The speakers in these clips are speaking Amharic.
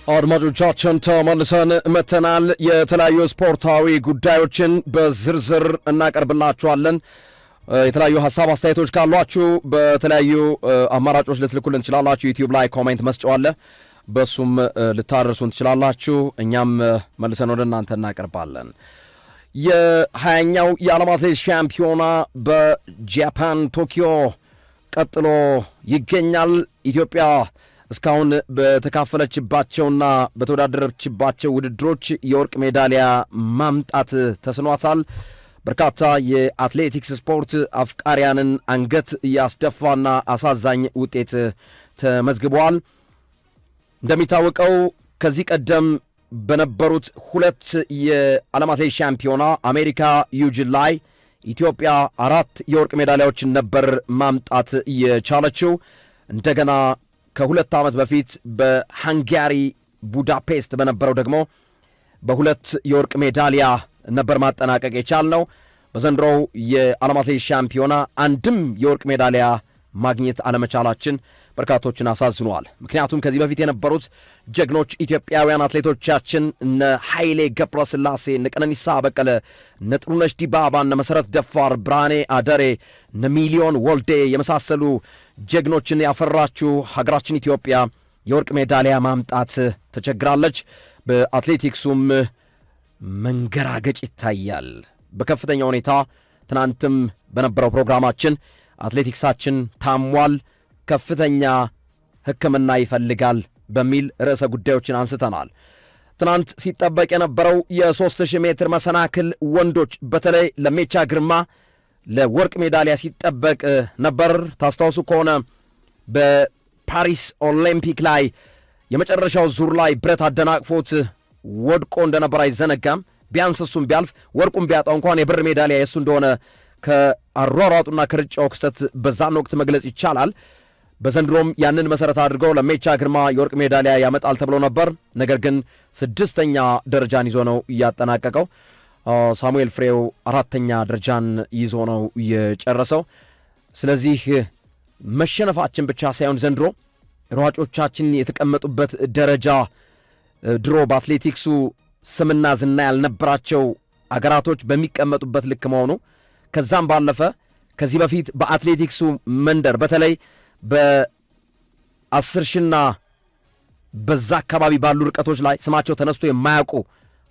አድማጮቻችን ተመልሰን መተናል። የተለያዩ ስፖርታዊ ጉዳዮችን በዝርዝር እናቀርብላችኋለን። የተለያዩ ሐሳብ አስተያየቶች ካሏችሁ በተለያዩ አማራጮች ልትልኩልን ትችላላችሁ። ዩቲዩብ ላይ ኮሜንት መስጫው አለ፣ በሱም ልታደርሱን ትችላላችሁ። እኛም መልሰን ወደ እናንተ እናቀርባለን። የ20ኛው የዓለም አትሌቲክስ ሻምፒዮና በጃፓን ቶኪዮ ቀጥሎ ይገኛል። ኢትዮጵያ እስካሁን በተካፈለችባቸውና በተወዳደረችባቸው ውድድሮች የወርቅ ሜዳሊያ ማምጣት ተስኗታል። በርካታ የአትሌቲክስ ስፖርት አፍቃሪያንን አንገት ያስደፋና አሳዛኝ ውጤት ተመዝግቧል። እንደሚታወቀው ከዚህ ቀደም በነበሩት ሁለት የዓለም አትሌቲክስ ሻምፒዮና አሜሪካ ዩጂን ላይ ኢትዮጵያ 4 የወርቅ ሜዳሊያዎችን ነበር ማምጣት የቻለችው። እንደገና ከሁለት ዓመት በፊት በሃንጋሪ ቡዳፔስት በነበረው ደግሞ በ2 የወርቅ ሜዳሊያ ነበር ማጠናቀቅ የቻልነው። በዘንድሮው የዓለም አትሌቲክስ ሻምፒዮና አንድም የወርቅ ሜዳሊያ ማግኘት አለመቻላችን በርካቶችን አሳዝኗል። ምክንያቱም ከዚህ በፊት የነበሩት ጀግኖች ኢትዮጵያውያን አትሌቶቻችን እነ ኃይሌ ገብረስላሴ፣ እነ ቀነኒሳ በቀለ፣ እነ ጥሩነሽ ዲባባ፣ እነ መሰረት ደፋር፣ ብርሃኔ አደሬ፣ እነ ሚሊዮን ወልዴ የመሳሰሉ ጀግኖችን ያፈራችው ሀገራችን ኢትዮጵያ የወርቅ ሜዳሊያ ማምጣት ተቸግራለች። በአትሌቲክሱም መንገራገጭ ይታያል በከፍተኛ ሁኔታ። ትናንትም በነበረው ፕሮግራማችን አትሌቲክሳችን ታሟል፣ ከፍተኛ ሕክምና ይፈልጋል በሚል ርዕሰ ጉዳዮችን አንስተናል። ትናንት ሲጠበቅ የነበረው የ3000 ሜትር መሰናክል ወንዶች በተለይ ለሜቻ ግርማ ለወርቅ ሜዳሊያ ሲጠበቅ ነበር። ታስታውሱ ከሆነ በፓሪስ ኦሊምፒክ ላይ የመጨረሻው ዙር ላይ ብረት አደናቅፎት ወድቆ እንደነበር አይዘነጋም። ቢያንስ እሱም ቢያልፍ ወርቁም ቢያጣው እንኳን የብር ሜዳሊያ የእሱ እንደሆነ ከአሯሯጡና ከርጫው ክስተት በዛን ወቅት መግለጽ ይቻላል። በዘንድሮም ያንን መሠረት አድርገው ለሜቻ ግርማ የወርቅ ሜዳሊያ ያመጣል ተብሎ ነበር። ነገር ግን 6ኛ ደረጃን ይዞ ነው እያጠናቀቀው። ሳሙኤል ፍሬው 4ኛ ደረጃን ይዞ ነው የጨረሰው። ስለዚህ መሸነፋችን ብቻ ሳይሆን ዘንድሮ ሯጮቻችን የተቀመጡበት ደረጃ ድሮ በአትሌቲክሱ ስምና ዝና ያልነበራቸው አገራቶች በሚቀመጡበት ልክ መሆኑ፣ ከዛም ባለፈ ከዚህ በፊት በአትሌቲክሱ መንደር በተለይ በ10 ሺና በዛ አካባቢ ባሉ ርቀቶች ላይ ስማቸው ተነስቶ የማያውቁ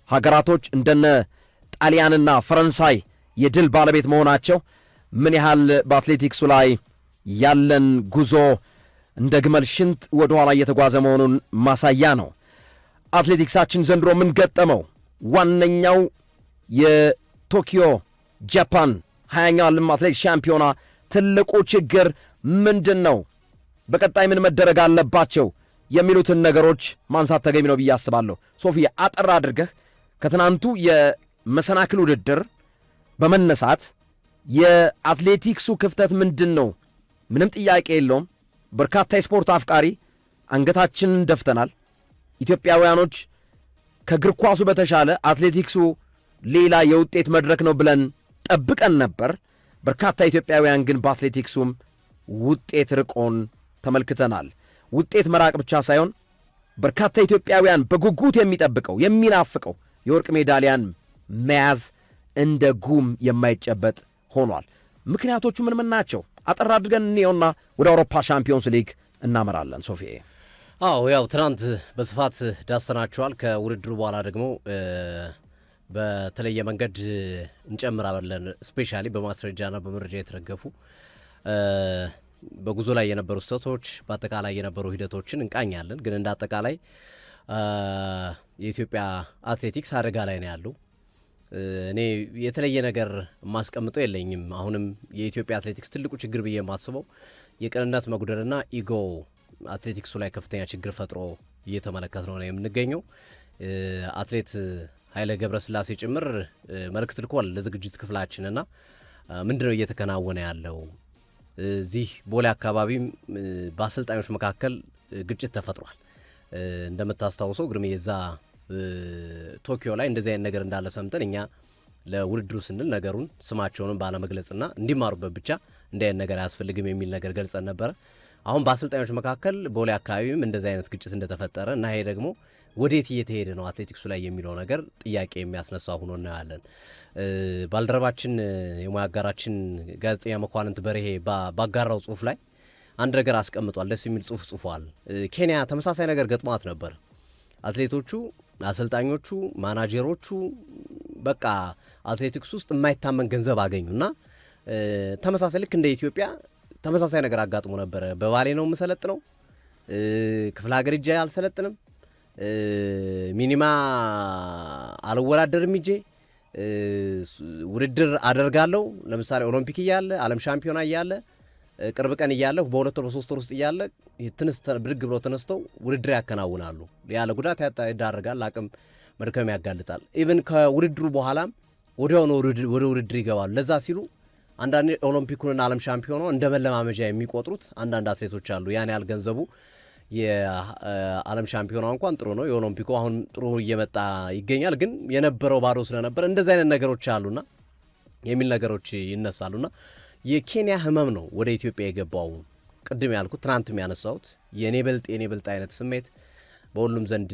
ሀገራቶች እንደነ ጣሊያንና ፈረንሳይ የድል ባለቤት መሆናቸው ምን ያህል በአትሌቲክሱ ላይ ያለን ጉዞ እንደ ግመል ሽንት ወደ ኋላ እየተጓዘ መሆኑን ማሳያ ነው። አትሌቲክሳችን ዘንድሮ ምን ገጠመው? ዋነኛው የቶኪዮ ጃፓን 20ኛው ዓለም አትሌቲክስ ሻምፒዮና ትልቁ ችግር ምንድን ነው? በቀጣይ ምን መደረግ አለባቸው? የሚሉትን ነገሮች ማንሳት ተገቢ ነው ብዬ አስባለሁ። ሶፊያ አጠር አድርገህ ከትናንቱ የመሰናክል ውድድር በመነሳት የአትሌቲክሱ ክፍተት ምንድን ነው? ምንም ጥያቄ የለውም። በርካታ የስፖርት አፍቃሪ አንገታችንን ደፍተናል። ኢትዮጵያውያኖች ከእግር ኳሱ በተሻለ አትሌቲክሱ ሌላ የውጤት መድረክ ነው ብለን ጠብቀን ነበር። በርካታ ኢትዮጵያውያን ግን በአትሌቲክሱም ውጤት ርቆን ተመልክተናል። ውጤት መራቅ ብቻ ሳይሆን በርካታ ኢትዮጵያውያን በጉጉት የሚጠብቀው የሚናፍቀው የወርቅ ሜዳሊያን መያዝ እንደ ጉም የማይጨበጥ ሆኗል። ምክንያቶቹ ምን ናቸው? አጠር አድርገን እንየውና ወደ አውሮፓ ሻምፒዮንስ ሊግ እናመራለን። ሶፊ ያው ትናንት በስፋት ዳሰናቸዋል። ከውድድሩ በኋላ ደግሞ በተለየ መንገድ እንጨምራለን። ስፔሻሊ በማስረጃና በመረጃ የተረገፉ በጉዞ ላይ የነበሩ ስህተቶች፣ በአጠቃላይ የነበሩ ሂደቶችን እንቃኛለን። ግን እንደ አጠቃላይ የኢትዮጵያ አትሌቲክስ አደጋ ላይ ነው ያለው። እኔ የተለየ ነገር የማስቀምጠው የለኝም። አሁንም የኢትዮጵያ አትሌቲክስ ትልቁ ችግር ብዬ የማስበው የቅንነት መጉደልና ኢጎ አትሌቲክሱ ላይ ከፍተኛ ችግር ፈጥሮ እየተመለከት ነው የምንገኘው። አትሌት ኃይሌ ገብረስላሴ ጭምር መልእክት ልኳል ለዝግጅት ክፍላችንና ምንድነው እየተከናወነ ያለው? እዚህ ቦሌ አካባቢም በአሰልጣኞች መካከል ግጭት ተፈጥሯል። እንደምታስታውሰው ግርሜ የዛ ቶኪዮ ላይ እንደዚህ አይነት ነገር እንዳለ ሰምተን እኛ ለውድድሩ ስንል ነገሩን ስማቸውንም ባለመግለጽና እንዲማሩበት ብቻ እንዲህ አይነት ነገር አያስፈልግም የሚል ነገር ገልጸን ነበረ። አሁን በአሰልጣኞች መካከል ቦሌ አካባቢም እንደዚህ አይነት ግጭት እንደተፈጠረ እና ይሄ ደግሞ ወዴት እየተሄደ ነው አትሌቲክሱ ላይ የሚለው ነገር ጥያቄ የሚያስነሳ ሆኖ እናያለን። ባልደረባችን የሙያ አጋራችን ጋዜጠኛ መኳንንት በርሄ ባጋራው ጽሁፍ ላይ አንድ ነገር አስቀምጧል። ደስ የሚል ጽሁፍ ጽፏል። ኬንያ ተመሳሳይ ነገር ገጥሟት ነበር። አትሌቶቹ፣ አሰልጣኞቹ፣ ማናጀሮቹ በቃ አትሌቲክስ ውስጥ የማይታመን ገንዘብ አገኙና ተመሳሳይ ልክ እንደ ኢትዮጵያ ተመሳሳይ ነገር አጋጥሞ ነበረ። በባሌ ነው የምሰለጥነው፣ ክፍለ ሀገር ሂጄ አልሰለጥንም፣ ሚኒማ አልወዳደርም፣ ሂጄ ውድድር አደርጋለሁ። ለምሳሌ ኦሎምፒክ እያለ ዓለም ሻምፒዮና እያለ ቅርብ ቀን እያለ በሁለት ወር በሶስት ወር ውስጥ እያለ ብድግ ብለው ተነስተው ውድድር ያከናውናሉ። ያለ ጉዳት ይዳረጋል፣ አቅም መድከም ያጋልጣል። ኢቨን ከውድድሩ በኋላም ወዲያውኑ ወደ ውድድር ይገባሉ። ለዛ ሲሉ አንዳንድ ኦሎምፒኩንና ዓለም ሻምፒዮናው እንደ መለማመጃ የሚቆጥሩት አንዳንድ አትሌቶች አሉ። ያን ያህል ገንዘቡ የዓለም ሻምፒዮና እንኳን ጥሩ ነው፣ የኦሎምፒኩ አሁን ጥሩ እየመጣ ይገኛል፣ ግን የነበረው ባዶ ስለነበረ እንደዚህ አይነት ነገሮች አሉና የሚል ነገሮች ይነሳሉና የኬንያ ህመም ነው ወደ ኢትዮጵያ የገባው። ቅድም ያልኩት ትናንትም ያነሳሁት የኔ በልጥ አይነት ስሜት በሁሉም ዘንድ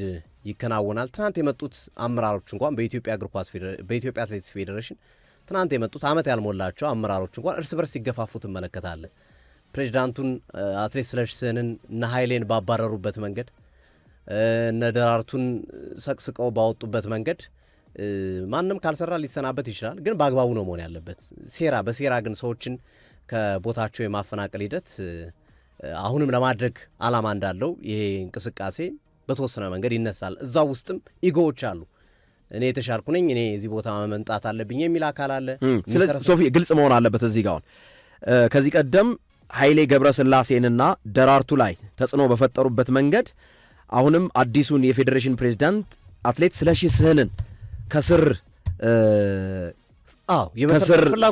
ይከናወናል። ትናንት የመጡት አመራሮች እንኳን በኢትዮጵያ እግር ኳስ በኢትዮጵያ አትሌቲክስ ፌዴሬሽን ትናንት የመጡት ዓመት ያልሞላቸው አመራሮች እንኳን እርስ በርስ ሲገፋፉ ትመለከታለህ። ፕሬዚዳንቱን አትሌት ስለሺ ስህንን እነ ኃይሌን ባባረሩበት መንገድ፣ እነ ደራርቱን ሰቅስቀው ባወጡበት መንገድ ማንም ካልሰራ ሊሰናበት ይችላል፣ ግን በአግባቡ ነው መሆን ያለበት። በሴራ ግን ሰዎችን ከቦታቸው የማፈናቀል ሂደት አሁንም ለማድረግ ዓላማ እንዳለው ይሄ እንቅስቃሴ በተወሰነ መንገድ ይነሳል። እዛ ውስጥም ኢጎዎች አሉ። እኔ የተሻልኩ ነኝ፣ እኔ እዚህ ቦታ መምጣት አለብኝ የሚል አካል አለ። ስለዚህ ሶፊ ግልጽ መሆን አለበት እዚህ ጋር ከዚህ ቀደም ኃይሌ ገብረስላሴንና ደራርቱ ላይ ተጽዕኖ በፈጠሩበት መንገድ አሁንም አዲሱን የፌዴሬሽን ፕሬዚዳንት አትሌት ስለሺ ስህንን ከስር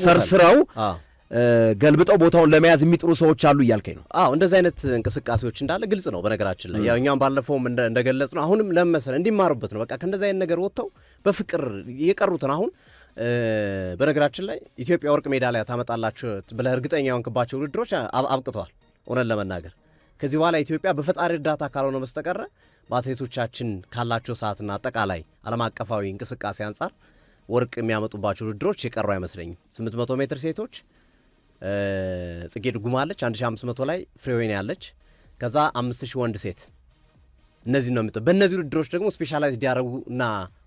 ሰርስረው ገልብጠው ቦታውን ለመያዝ የሚጥሩ ሰዎች አሉ እያልከኝ ነው? እንደዚህ አይነት እንቅስቃሴዎች እንዳለ ግልጽ ነው። በነገራችን ላይ ያው እኛም ባለፈውም እንደገለጽ ነው። አሁንም ለመሰለ እንዲማሩበት ነው። በቃ ከእንደዚህ አይነት ነገር ወጥተው በፍቅር የቀሩትን አሁን በነገራችን ላይ ኢትዮጵያ ወርቅ ሜዳሊያ ታመጣላችሁ ብለህ እርግጠኛ የሆንክባቸው ውድድሮች አብቅተዋል። እውነት ለመናገር ከዚህ በኋላ ኢትዮጵያ በፈጣሪ እርዳታ ካልሆነ በስተቀረ በአትሌቶቻችን ካላቸው ሰዓትና አጠቃላይ ዓለም አቀፋዊ እንቅስቃሴ አንጻር ወርቅ የሚያመጡባቸው ውድድሮች የቀሩ አይመስለኝም። 800 ሜትር ሴቶች ጽጌ ድጉማ አለች፣ 1500 ላይ ፍሬወይን ያለች፣ ከዛ 5000 ወንድ ሴት። እነዚህ ነው የሚጠ በእነዚህ ውድድሮች ደግሞ ስፔሻላይዝድ ያደረጉና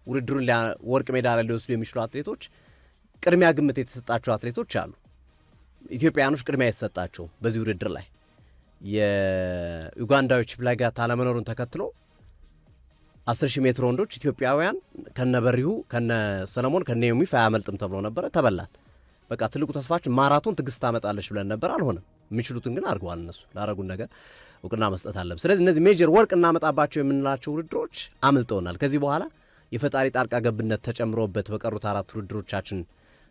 ውድድሩን ወርቅ ሜዳሊያ ሊወስዱ የሚችሉ አትሌቶች ቅድሚያ ግምት የተሰጣቸው አትሌቶች አሉ። ኢትዮጵያውያኖች ቅድሚያ የተሰጣቸው በዚህ ውድድር ላይ የዩጋንዳዎች ፕላጋት አለመኖሩን ተከትሎ 10,000 ሜትር ወንዶች ኢትዮጵያውያን ከነበሪሁ ከነ ሰለሞን ከነ ዮሚፍ አያመልጥም ተብሎ ነበረ። ተበላን። በቃ ትልቁ ተስፋችን ማራቶን ትግስት ታመጣለች ብለን ነበር። አልሆነም። የሚችሉትን ግን አድርገዋል። እነሱ ላረጉን ነገር እውቅና መስጠት አለብን። ስለዚህ እነዚህ ሜጀር ወርቅ እናመጣባቸው የምንላቸው ውድድሮች አምልጠውናል። ከዚህ በኋላ የፈጣሪ ጣልቃ ገብነት ተጨምሮበት በቀሩት 4 ውድድሮቻችን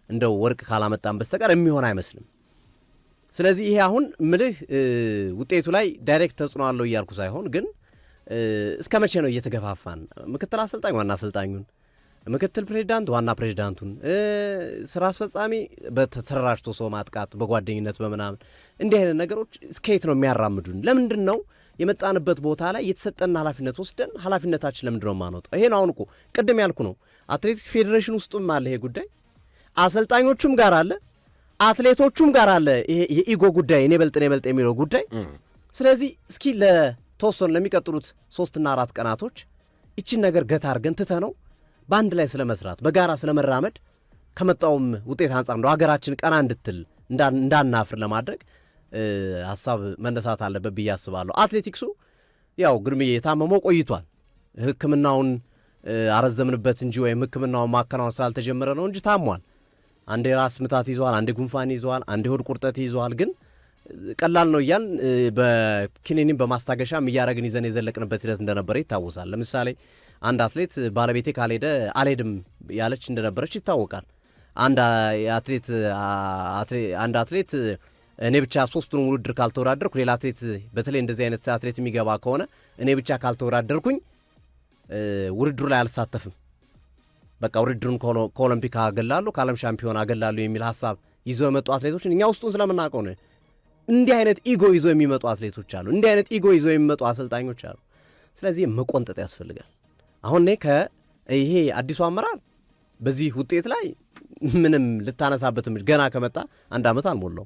እንደው ወርቅ ካላመጣን በስተቀር የሚሆን አይመስልም። ስለዚህ ይሄ አሁን ምልህ ውጤቱ ላይ ዳይሬክት ተጽዕኖ አለው እያልኩ ሳይሆን ግን እስከ መቼ ነው እየተገፋፋን ምክትል አሰልጣኝ ዋና አሰልጣኙን፣ ምክትል ፕሬዚዳንት ዋና ፕሬዚዳንቱን፣ ስራ አስፈጻሚ በተደራጅቶ ሰው ማጥቃት በጓደኝነት በምናምን እንዲህ አይነት ነገሮች እስከየት ነው የሚያራምዱን? ለምንድን ነው የመጣንበት ቦታ ላይ የተሰጠን ኃላፊነት ወስደን ኃላፊነታችን ለምንድን ነው የማንወጣው? ይሄን አሁን እኮ ቅድም ያልኩ ነው። አትሌቲክስ ፌዴሬሽን ውስጥም አለ ይሄ ጉዳይ፣ አሰልጣኞቹም ጋር አለ፣ አትሌቶቹም ጋር አለ ይሄ የኢጎ ጉዳይ፣ እኔ በልጥ የሚለው ጉዳይ። ስለዚህ እስኪ ለተወሰኑ ለሚቀጥሉት 3 እና 4 ቀናቶች ይችን ነገር ገታ አድርገን ትተነው በአንድ ላይ ስለመስራት በጋራ ስለመራመድ ከመጣውም ውጤት አንጻር ነው ሀገራችን ቀና እንድትል እንዳናፍር ለማድረግ ሀሳብ መነሳት አለበት ብዬ አስባለሁ። አትሌቲክሱ ያው ግርምዬ የታመመው ቆይቷል። ሕክምናውን አረዘምንበት እንጂ ወይም ሕክምናውን ማከናወን ስላልተጀመረ ነው እንጂ ታሟል። አንዴ ራስ ምታት ይዘዋል፣ አንዴ ጉንፋን ይዘዋል፣ አንዴ ሆድ ቁርጠት ይዘዋል። ግን ቀላል ነው እያልን በኪኒኒም በማስታገሻም እያረግን ይዘን የዘለቅንበት ሂደት እንደነበረ ይታወሳል። ለምሳሌ አንድ አትሌት ባለቤቴ ካልሄደ አልሄድም ያለች እንደነበረች ይታወቃል። አንድ አትሌት እኔ ብቻ 3ቱን ውድድር ካልተወዳደርኩ ሌላ አትሌት በተለይ እንደዚህ አይነት አትሌት የሚገባ ከሆነ እኔ ብቻ ካልተወዳደርኩኝ ውድድሩ ላይ አልሳተፍም፣ በቃ ውድድሩን ከኦሎምፒክ አገላሉ ከዓለም ሻምፒዮን አገላሉ የሚል ሀሳብ ይዘው የመጡ አትሌቶችን እኛ ውስጡን ስለምናውቀው ነው እንዲህ አይነት ኢጎ ይዞ የሚመጡ አትሌቶች አሉ፣ እንዲህ አይነት ኢጎ ይዞ የሚመጡ አሰልጣኞች አሉ። ስለዚህ መቆንጠጥ ያስፈልጋል። አሁን እኔ ይሄ አዲሱ አመራር በዚህ ውጤት ላይ ምንም ልታነሳበትም ገና ከመጣ 1 ዓመት አልሞላው።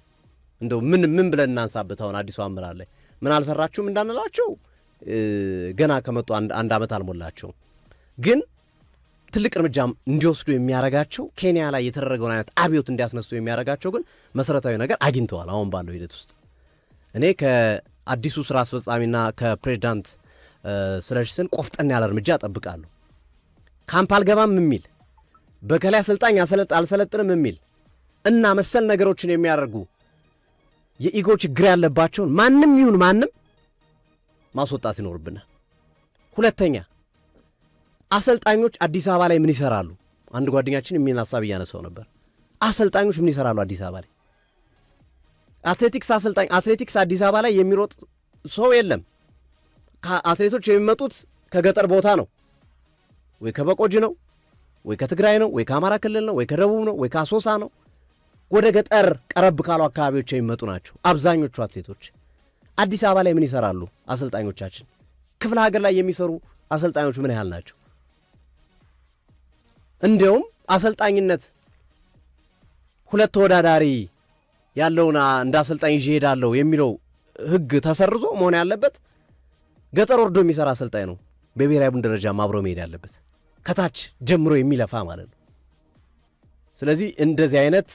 እንደው ምን ብለን እናንሳበት? አሁን አዲሱ አመራር ላይ ምን አልሰራችሁም እንዳንላቸው ገና ከመጡ 1 ዓመት አልሞላቸው። ግን ትልቅ እርምጃ እንዲወስዱ የሚያረጋቸው ኬንያ ላይ የተደረገውን አይነት አብዮት እንዲያስነሱ የሚያረጋቸው ግን መሰረታዊ ነገር አግኝተዋል። አሁን ባለው ሂደት ውስጥ እኔ ከአዲሱ ስራ አስፈጻሚና ከፕሬዚዳንት ስለሺ ስህን ቆፍጠን ያለ እርምጃ እጠብቃለሁ። ካምፕ አልገባም የሚል በከላይ አሰልጣኝ አልሰለጥንም የሚል እና መሰል ነገሮችን የሚያደርጉ የኢጎ ችግር ያለባቸውን ማንም ይሁን ማንም ማስወጣት ይኖርብናል። ሁለተኛ አሰልጣኞች አዲስ አበባ ላይ ምን ይሰራሉ? አንድ ጓደኛችን የሚል ሀሳብ እያነሳው ነበር። አሰልጣኞች ምን ይሰራሉ አዲስ አበባ ላይ? አትሌቲክስ አዲስ አበባ ላይ የሚሮጥ ሰው የለም። አትሌቶች የሚመጡት ከገጠር ቦታ ነው፣ ወይ ከበቆጂ ነው፣ ወይ ከትግራይ ነው፣ ወይ ከአማራ ክልል ነው፣ ወይ ከደቡብ ነው፣ ወይ ከአሶሳ ነው። ወደ ገጠር ቀረብ ካሉ አካባቢዎች የሚመጡ ናቸው አብዛኞቹ አትሌቶች። አዲስ አበባ ላይ ምን ይሰራሉ አሰልጣኞቻችን? ክፍለ ሀገር ላይ የሚሰሩ አሰልጣኞች ምን ያህል ናቸው? እንዲያውም አሰልጣኝነት 2 ተወዳዳሪ ያለውን እንደ አሰልጣኝ ይዤ እሄዳለሁ የሚለው ሕግ ተሰርዞ መሆን ያለበት ገጠር ወርዶ የሚሰራ አሰልጣኝ ነው በብሔራዊ ቡድን ደረጃ አብሮ መሄድ ያለበት፣ ከታች ጀምሮ የሚለፋ ማለት ነው። ስለዚህ እንደዚህ አይነት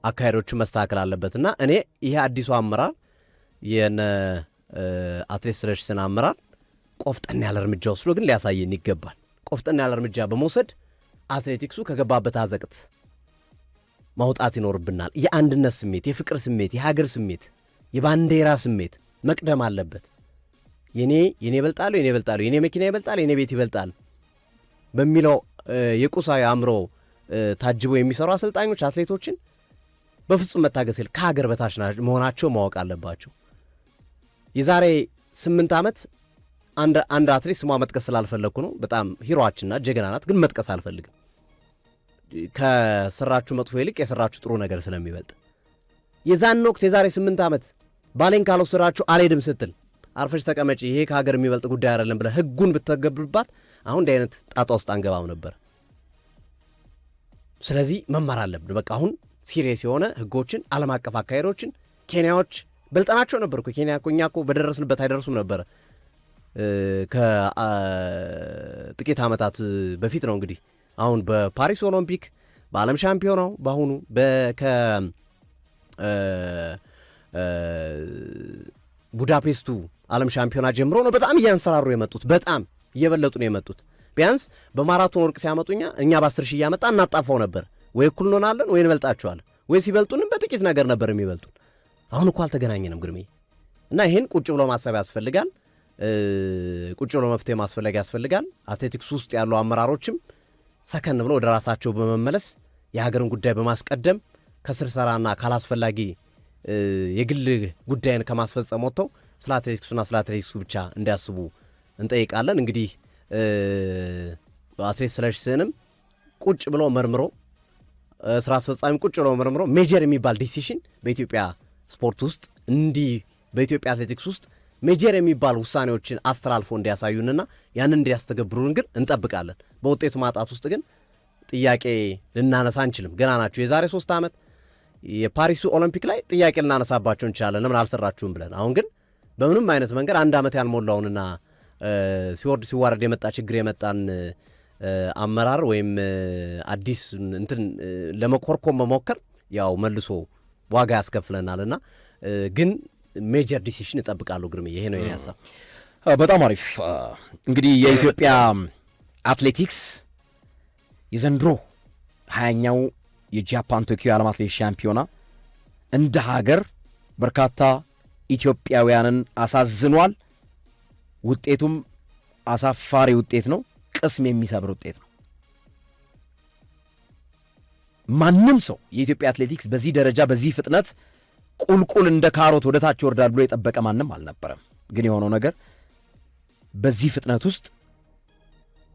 አካሄዶችን መስተካከል አለበትና እኔ ይሄ አዲሱ አመራር የነ አትሌት ስለሺ ስህን አመራር ቆፍጠን ያለ እርምጃ ወስዶ ግን ሊያሳየን ይገባል። ቆፍጠን ያለ እርምጃ በመውሰድ አትሌቲክሱ ከገባበት አዘቅት ማውጣት ይኖርብናል። የአንድነት ስሜት፣ የፍቅር ስሜት፣ የሀገር ስሜት፣ የባንዲራ ስሜት መቅደም አለበት። የኔ ይበልጣሉ፣ የኔ መኪና ይበልጣል፣ የኔ ቤት ይበልጣል በሚለው የቁሳዊ አእምሮ ታጅቦ የሚሰሩ አሰልጣኞች አትሌቶችን በፍጹም መታገስ ከሀገር በታች መሆናቸው ማወቅ አለባቸው። የዛሬ 8 ዓመት አንድ አትሌት ስሟ መጥቀስ ስላልፈለግኩ ነው፣ በጣም ሂሮዋችንና ጀግና ናት፣ ግን መጥቀስ አልፈልግም። ከሰራችሁ መጥፎ ይልቅ የሰራችሁ ጥሩ ነገር ስለሚበልጥ የዛን ወቅት የዛሬ 8 ዓመት ባሌን ካልወሰዳችሁ አልሄድም ስትል አርፈሽ ተቀመጪ፣ ይሄ ከሀገር የሚበልጥ ጉዳይ አይደለም ብለህ ህጉን ብትተገብርባት አሁን እንዲህ አይነት ጣጣ ውስጥ አንገባም ነበር። ስለዚህ መማር አለብን። በቃ አሁን ሲሪየስ የሆነ ህጎችን፣ ዓለም አቀፍ አካሄዶችን ኬንያዎች በልጠናቸው ነበር እኮ። ኬንያ እኮ እኛ እኮ በደረስንበት አይደርሱም ነበር። ከጥቂት ዓመታት በፊት ነው እንግዲህ አሁን በፓሪስ ኦሎምፒክ፣ በዓለም ሻምፒዮናው፣ በአሁኑ ቡዳፔስቱ ዓለም ሻምፒዮና ጀምሮ ነው በጣም እያንሰራሩ የመጡት፣ በጣም እየበለጡ ነው የመጡት። ቢያንስ በማራቶን ወርቅ ሲያመጡኛ እኛ በ10 ሺህ እያመጣ እናጣፋው ነበር። ወይ እኩል እንሆናለን ወይ እንበልጣቸዋለን፣ ወይ ሲበልጡንም በጥቂት ነገር ነበር የሚበልጡን። አሁን እኮ አልተገናኘንም ግርሜ። እና ይህን ቁጭ ብሎ ማሰብ ያስፈልጋል። ቁጭ ብሎ መፍትሄ ማስፈለግ ያስፈልጋል። አትሌቲክስ ውስጥ ያሉ አመራሮችም ሰከን ብሎ ወደ ራሳቸው በመመለስ የሀገርን ጉዳይ በማስቀደም ከስር ሰራና ካላስፈላጊ የግል ጉዳይን ከማስፈጸም ወጥተው ስለ አትሌቲክሱና ስለ አትሌቲክሱ ብቻ እንዲያስቡ እንጠይቃለን። እንግዲህ አትሌት ስለሺ ስህንም ቁጭ ብሎ መርምሮ ስራ አስፈጻሚ ቁጭ ብሎ መርምሮ ሜጀር የሚባል ዲሲሽን በኢትዮጵያ ስፖርት ውስጥ እንዲህ በኢትዮጵያ አትሌቲክስ ውስጥ ሜጀር የሚባል ውሳኔዎችን አስተላልፎ እንዲያሳዩንና ያንን እንዲያስተገብሩን ግን እንጠብቃለን። በውጤቱ ማጣት ውስጥ ግን ጥያቄ ልናነሳ አንችልም። ገና ናቸው። የዛሬ 3 ዓመት የፓሪሱ ኦሎምፒክ ላይ ጥያቄ ልናነሳባቸው እንችላለን፣ ለምን አልሰራችሁም ብለን። አሁን ግን በምንም አይነት መንገድ 1 ዓመት ያልሞላውንና ሲወርድ ሲዋረድ የመጣ ችግር የመጣን አመራር ወይም አዲስ እንትን ለመኮርኮም መሞከር ያው መልሶ ዋጋ ያስከፍለናልና ግን ሜጀር ዲሲሽን እጠብቃለሁ ግርሜ። ይሄ ነው የኔ ሀሳብ። በጣም አሪፍ። እንግዲህ የኢትዮጵያ አትሌቲክስ የዘንድሮ 20ኛው የጃፓን ቶኪዮ የዓለም አትሌቲክስ ሻምፒዮና እንደ ሀገር በርካታ ኢትዮጵያውያንን አሳዝኗል። ውጤቱም አሳፋሪ ውጤት ነው። ቅስም የሚሰብር ውጤት ነው። ማንም ሰው የኢትዮጵያ አትሌቲክስ በዚህ ደረጃ በዚህ ፍጥነት ቁልቁል እንደ ካሮት ወደ ታች ይወርዳል ብሎ የጠበቀ ማንም አልነበረም። ግን የሆነው ነገር በዚህ ፍጥነት ውስጥ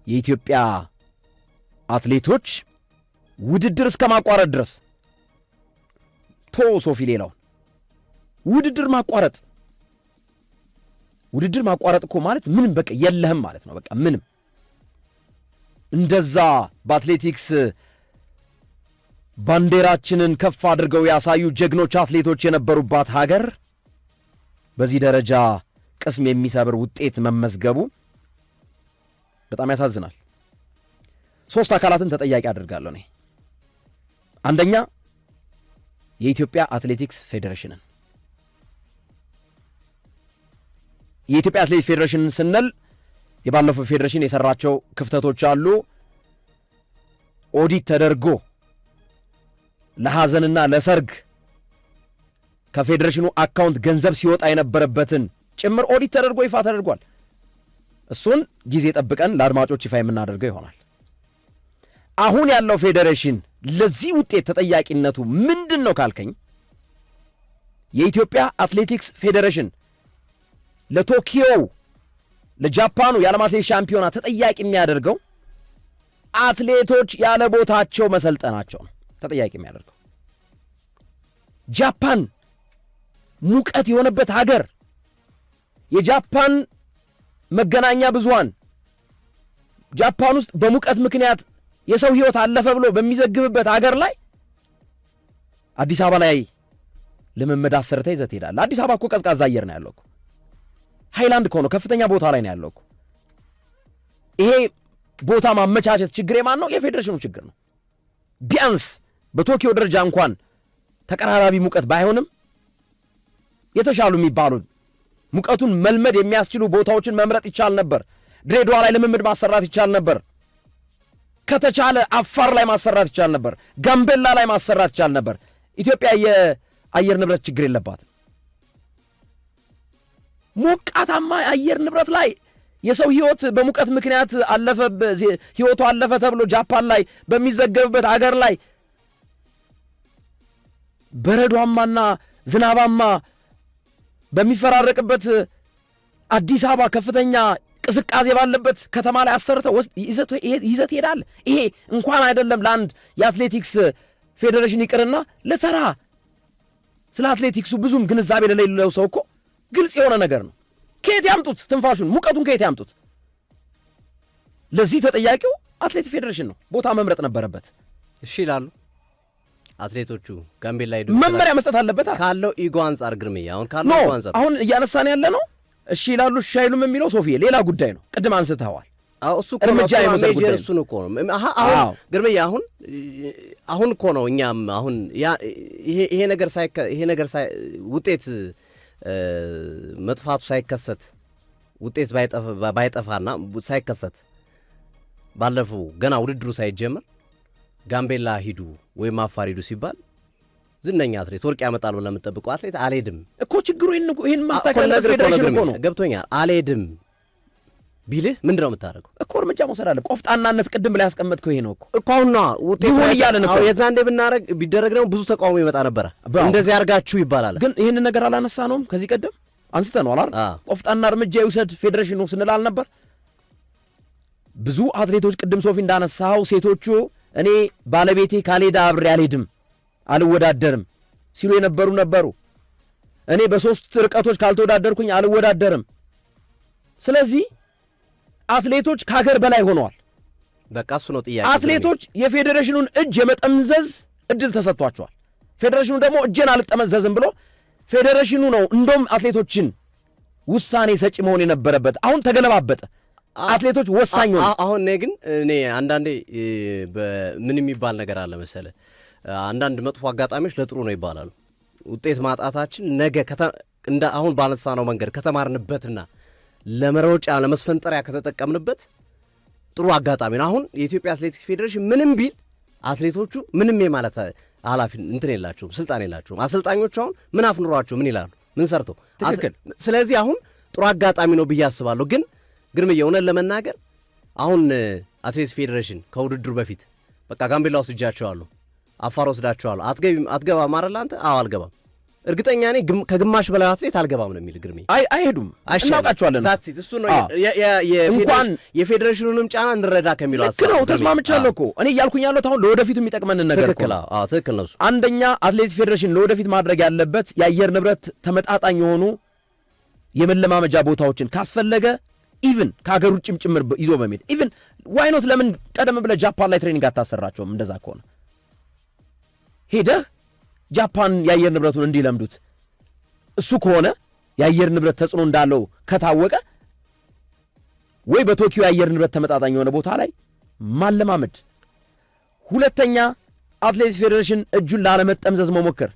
የኢትዮጵያ አትሌቶች ውድድር እስከ ማቋረጥ ድረስ ሶፊ ሌላውን ውድድር ማቋረጥ እኮ ማለት ምንም በቃ የለህም ማለት ነው። በቃ ምንም እንደዛ በአትሌቲክስ ባንዲራችንን ከፍ አድርገው ያሳዩ ጀግኖች አትሌቶች የነበሩባት ሀገር በዚህ ደረጃ ቅስም የሚሰብር ውጤት መመዝገቡ በጣም ያሳዝናል። 3 አካላትን ተጠያቂ አድርጋለሁ እኔ። አንደኛ የኢትዮጵያ አትሌቲክስ ፌዴሬሽንን። የኢትዮጵያ አትሌቲክስ ፌዴሬሽንን ስንል የባለፈው ፌዴሬሽን የሰራቸው ክፍተቶች አሉ። ኦዲት ተደርጎ ለሐዘንና ለሰርግ ከፌዴሬሽኑ አካውንት ገንዘብ ሲወጣ የነበረበትን ጭምር ኦዲት ተደርጎ ይፋ ተደርጓል። እሱን ጊዜ ጠብቀን ለአድማጮች ይፋ የምናደርገው ይሆናል። አሁን ያለው ፌዴሬሽን ለዚህ ውጤት ተጠያቂነቱ ምንድን ነው ካልከኝ፣ የኢትዮጵያ አትሌቲክስ ፌዴሬሽን ለቶኪዮው ለጃፓኑ የዓለም አትሌቲክስ ሻምፒዮና ተጠያቂ የሚያደርገው አትሌቶች ያለ ቦታቸው መሰልጠናቸው ነው። ተጠያቂ የሚያደርገው ጃፓን ሙቀት የሆነበት ሀገር፣ የጃፓን መገናኛ ብዙሃን ጃፓን ውስጥ በሙቀት ምክንያት የሰው ሕይወት አለፈ ብሎ በሚዘግብበት ሀገር ላይ አዲስ አበባ ላይ ልምምድ አሰርተ ይዘህ ትሄዳለህ። አዲስ አበባ እኮ ቀዝቃዛ አየር ነው ያለው እኮ፣ ሃይላንድ እኮ ነው፣ ከፍተኛ ቦታ ላይ ነው ያለው እኮ። ይሄ ቦታ ማመቻቸት ችግር የማን ነው? የፌዴሬሽኑ ችግር ነው። ቢያንስ በቶኪዮ ደረጃ እንኳን ተቀራራቢ ሙቀት ባይሆንም የተሻሉ የሚባሉ ሙቀቱን መልመድ የሚያስችሉ ቦታዎችን መምረጥ ይቻል ነበር። ድሬዳዋ ላይ ልምምድ ማሰራት ይቻል ነበር። ከተቻለ አፋር ላይ ማሰራት ይቻል ነበር። ጋምቤላ ላይ ማሰራት ይቻል ነበር። ኢትዮጵያ የአየር ንብረት ችግር የለባትም። ሞቃታማ የአየር ንብረት ላይ የሰው ሕይወት በሙቀት ምክንያት ሕይወቱ አለፈ ተብሎ ጃፓን ላይ በሚዘገብበት አገር ላይ በረዷማና ዝናባማ በሚፈራረቅበት አዲስ አበባ ከፍተኛ ቅዝቃዜ ባለበት ከተማ ላይ አሰርተው ይዘት ሄዳል። ይሄ እንኳን አይደለም ለአንድ የአትሌቲክስ ፌዴሬሽን ይቅርና ለተራ ስለ አትሌቲክሱ ብዙም ግንዛቤ ለሌለው ሰው እኮ ግልጽ የሆነ ነገር ነው። ከየት ያምጡት? ትንፋሹን ሙቀቱን ከየት ያምጡት? ለዚህ ተጠያቂው አትሌቲክስ ፌዴሬሽን ነው። ቦታ መምረጥ ነበረበት። እሺ ይላሉ አትሌቶቹ። ጋምቤላ ሄዱ መመሪያ መስጠት አለበት ካለው ኢጎ አንጻር ግርምዬ፣ አሁን ካለው ኢጎ አንጻር አሁን እያነሳን ያለ ነው። እሺ ይላሉ እሺ አይሉም የሚለው ሶፊዬ ሌላ ጉዳይ ነው። ቅድም አንስተዋል። እሱ እኮ ነው ሜጀር፣ እሱ ነው እኮ ነው። አሁን ግርምዬ አሁን እኮ ነው እኛም አሁን ይሄ ነገር ውጤት መጥፋቱ ሳይከሰት ውጤት ባይጠፋና ሳይከሰት ባለፈው ገና ውድድሩ ሳይጀመር ጋምቤላ ሂዱ ወይም አፋር ሂዱ ሲባል ዝነኛ አትሌት ወርቅ ያመጣል ብለህ የምትጠብቀው አትሌት አልሄድም እኮ። ችግሩ ይህን ማስተካከል ፌዴሬሽን እኮ ነው። ገብቶኛል። አልሄድም ቢልህ ምንድን ነው የምታደርገው? እኮ እርምጃ መውሰድ አለ። ቆፍጣናነት ቅድም ብላ ያስቀመጥከው ይሄ ነው እኮ አሁን ውጤት ይሁን እያለን እኮ የዛንዴ ቢደረግ ደግሞ ብዙ ተቃውሞ ይመጣ ነበረ። እንደዚህ አድርጋችሁ ይባላል። ግን ይህንን ነገር አላነሳ ነውም። ከዚህ ቀደም አንስተነዋል አይደል? ቆፍጣና እርምጃ ይውሰድ ፌዴሬሽኑ ስንል አልነበር? ብዙ አትሌቶች ቅድም ሶፊ እንዳነሳው ሴቶቹ እኔ ባለቤቴ ካልሄደ አብሬ አልሄድም አልወዳደርም ሲሉ ነበሩ። እኔ በ3 ርቀቶች ካልተወዳደርኩኝ አልወዳደርም። ስለዚህ አትሌቶች ከሀገር በላይ ሆነዋል። በቃ እሱ ነው ጥያቄ። አትሌቶች የፌዴሬሽኑን እጅ የመጠምዘዝ እድል ተሰጥቷቸዋል። ፌዴሬሽኑ ደግሞ እጄን አልጠመዘዝም ብሎ ፌዴሬሽኑ ነው እንደውም አትሌቶችን ውሳኔ ሰጪ መሆን የነበረበት። አሁን ተገለባበጠ። አትሌቶች ወሳኝ ሆነ። አሁን ግን አንዳንዴ ምን የሚባል ነገር አለ መሰለ፣ አንዳንድ መጥፎ አጋጣሚዎች ለጥሩ ነው ይባላሉ። ውጤት ማጣታችን ነገ አሁን ባነሳነው መንገድ ከተማርንበትና ለመሮጫ ለመስፈንጠሪያ ከተጠቀምንበት ጥሩ አጋጣሚ ነው። አሁን የኢትዮጵያ አትሌቲክስ ፌዴሬሽን ምንም ቢል አትሌቶቹ ምንም የማለት ኃላፊ እንትን የላቸውም፣ ስልጣን የላቸውም። አሰልጣኞቹ አሁን ምን አፍኑሯቸው ምን ይላሉ? ምን ሰርቶ? ትክክል። ስለዚህ አሁን ጥሩ አጋጣሚ ነው ብዬ አስባለሁ። ግን ግርምዬ እውነት ለመናገር አሁን አትሌቲክስ ፌዴሬሽን ከውድድሩ በፊት በቃ ጋምቤላ ወስጃቸዋለሁ፣ አፋር ወስዳቸዋለሁ፣ አትገባም አይደል አንተ? አዎ አልገባም። እርግጠኛ ነኝ ከግማሽ በላይ አትሌት አልገባም ነው የሚል ግርሜ። አይሄዱም፣ እናውቃቸዋለን። እሱ ነው የፌዴሬሽኑንም ጫና እንረዳ ከሚለው ልክ ነው፣ ተስማምቻለሁ እኮ እኔ እያልኩኝ ያለሁት አሁን ለወደፊቱ የሚጠቅመን ነገር እኮ ነው። ትክክል ነው። አንደኛ አትሌቲክስ ፌዴሬሽን ለወደፊት ማድረግ ያለበት የአየር ንብረት ተመጣጣኝ የሆኑ የመለማመጃ ቦታዎችን ካስፈለገ ኢቭን ከሀገር ውጭም ጭምር ይዞ በሚሄድ ኢቭን ዋይኖት ለምን ቀደም ብለህ ጃፓን ላይ ትሬኒንግ አታሰራቸውም? እንደዛ ከሆነ ሄደህ ጃፓን የአየር ንብረቱን እንዲለምዱት እሱ ከሆነ የአየር ንብረት ተጽዕኖ እንዳለው ከታወቀ ወይ በቶኪዮ የአየር ንብረት ተመጣጣኝ የሆነ ቦታ ላይ ማለማመድ። ሁለተኛ አትሌቲክስ ፌዴሬሽን እጁን ላለመጠምዘዝ መሞከር።